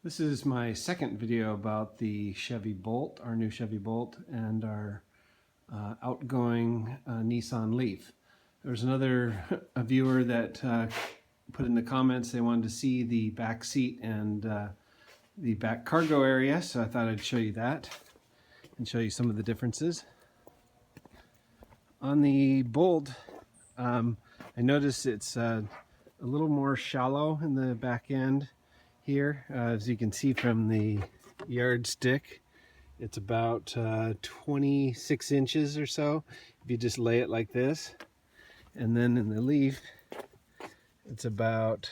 This is my second video about the Chevy Bolt, our new Chevy Bolt, and our outgoing Nissan Leaf. There was another viewer that put in the comments they wanted to see the back seat and the back cargo area, so I thought I'd show you that and show you some of the differences. On the Bolt, I noticed it's a little more shallow in the back end here. As you can see from the yardstick, it's about 26 inches or so if you just lay it like this. And then in the Leaf, it's about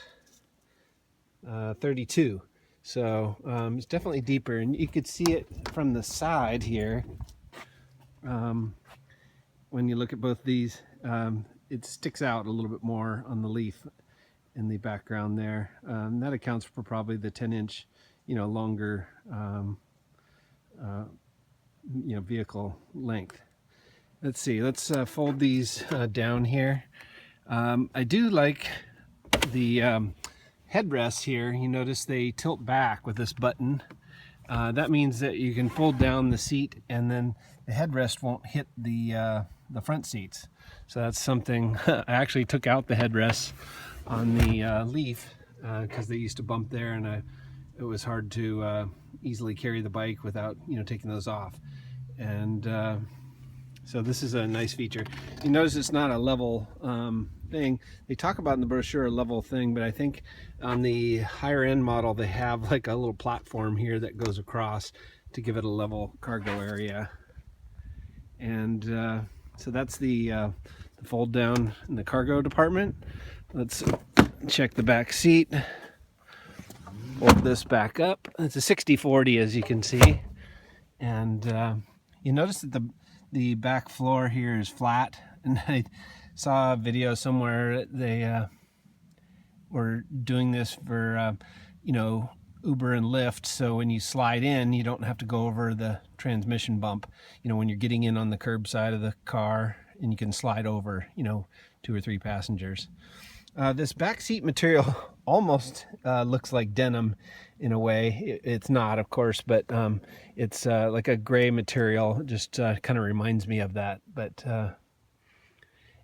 32. So it's definitely deeper, and you could see it from the side here. When you look at both these, it sticks out a little bit more on the Leaf in the background there. That accounts for probably the 10-inch, longer, vehicle length. Let's see. Let's fold these down here. I do like the headrests here. You notice they tilt back with this button. That means that you can fold down the seat, and then the headrest won't hit the front seats. So that's something. I actually took out the headrests on the Leaf because they used to bump there, and it was hard to easily carry the bike without taking those off. And so this is a nice feature. You notice it's not a level thing. They talk about in the brochure a level thing, but I think on the higher end model they have like a little platform here that goes across to give it a level cargo area. And so that's the fold down in the cargo department. Let's check the back seat. Fold this back up. It's a 60/40, as you can see. And you notice that the back floor here is flat. And I saw a video somewhere they were doing this for Uber and Lyft, so when you slide in you don't have to go over the transmission bump when you're getting in on the curb side of the car, and you can slide over 2 or 3 passengers. This back seat material almost looks like denim in a way. It's not, of course, but it's like a gray material. It just kind of reminds me of that. But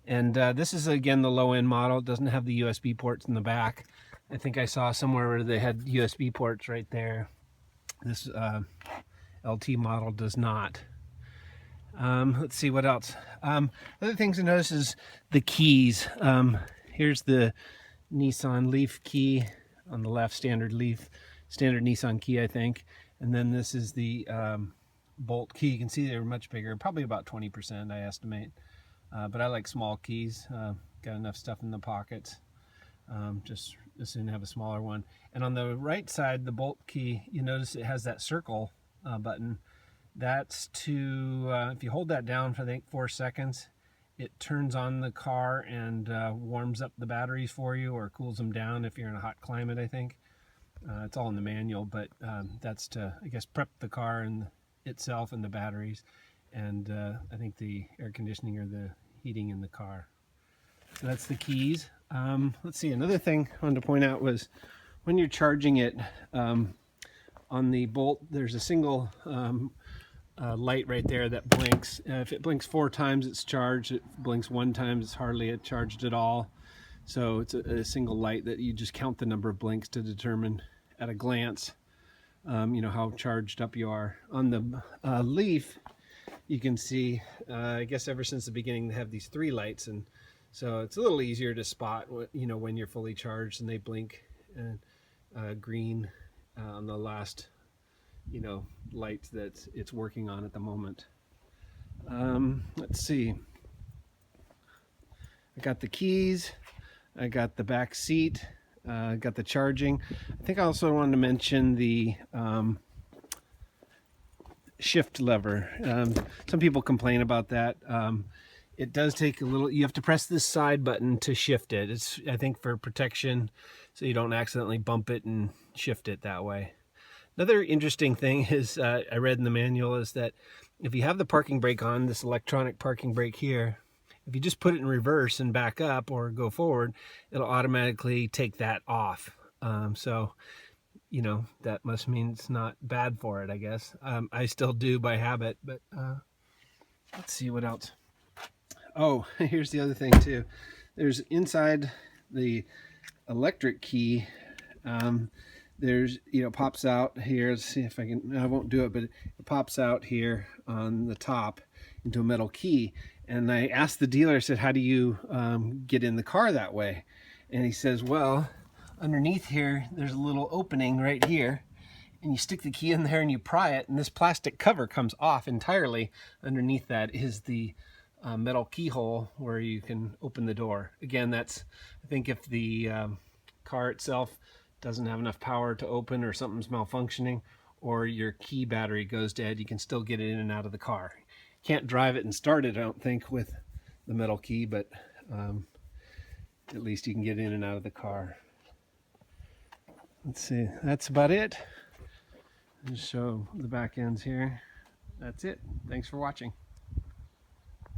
this is again the low-end model. It doesn't have the USB ports in the back. I think I saw somewhere where they had USB ports right there. This LT model does not. Let's see what else. Other things to notice is the keys. Here's the Nissan Leaf key on the left, standard Nissan key, I think. And then this is the Bolt key. You can see they're much bigger, probably about 20%, I estimate. But I like small keys. Got enough stuff in the pockets. Just as soon have a smaller one. And on the right side, the Bolt key, you notice it has that circle button. That's to, if you hold that down for I think 4 seconds, it turns on the car and warms up the batteries for you, or cools them down if you're in a hot climate, I think. It's all in the manual, but that's to, I guess, prep the car and itself and the batteries, and I think the air conditioning or the heating in the car. So that's the keys. Let's see, another thing I wanted to point out was when you're charging it on the Bolt, there's a single light right there that blinks. If it blinks 4 times, it's charged. If it blinks 1 time, it's hardly charged at all. So it's a single light that you just count the number of blinks to determine at a glance how charged up you are. On the Leaf, you can see I guess ever since the beginning they have these 3 lights, and so it's a little easier to spot when you're fully charged, and they blink green on the last light that it's working on at the moment. Let's see. I got the keys. I got the back seat. I got the charging. I think I also wanted to mention the shift lever. Some people complain about that. It does take a little. You have to press this side button to shift it. It's, I think, for protection, so you don't accidentally bump it and shift it that way. Another interesting thing is I read in the manual is that if you have the parking brake on, this electronic parking brake here, if you just put it in reverse and back up or go forward, it'll automatically take that off. So you know, that must mean it's not bad for it, I guess. I still do by habit, but let's see what else. Oh, here's the other thing too. There's inside the electric key, there's, you know, pops out here. Let's see if I can, I won't do it, but it pops out here on the top into a metal key. And I asked the dealer, I said, how do you get in the car that way? And he says, well, underneath here, there's a little opening right here, and you stick the key in there and you pry it, and this plastic cover comes off entirely. Underneath that is the metal keyhole where you can open the door. Again, that's, I think if the car itself doesn't have enough power to open, or something's malfunctioning, or your key battery goes dead, you can still get it in and out of the car. Can't drive it and start it, I don't think, with the metal key, but at least you can get in and out of the car. Let's see, that's about it. Just show the back ends here. That's it. Thanks for watching.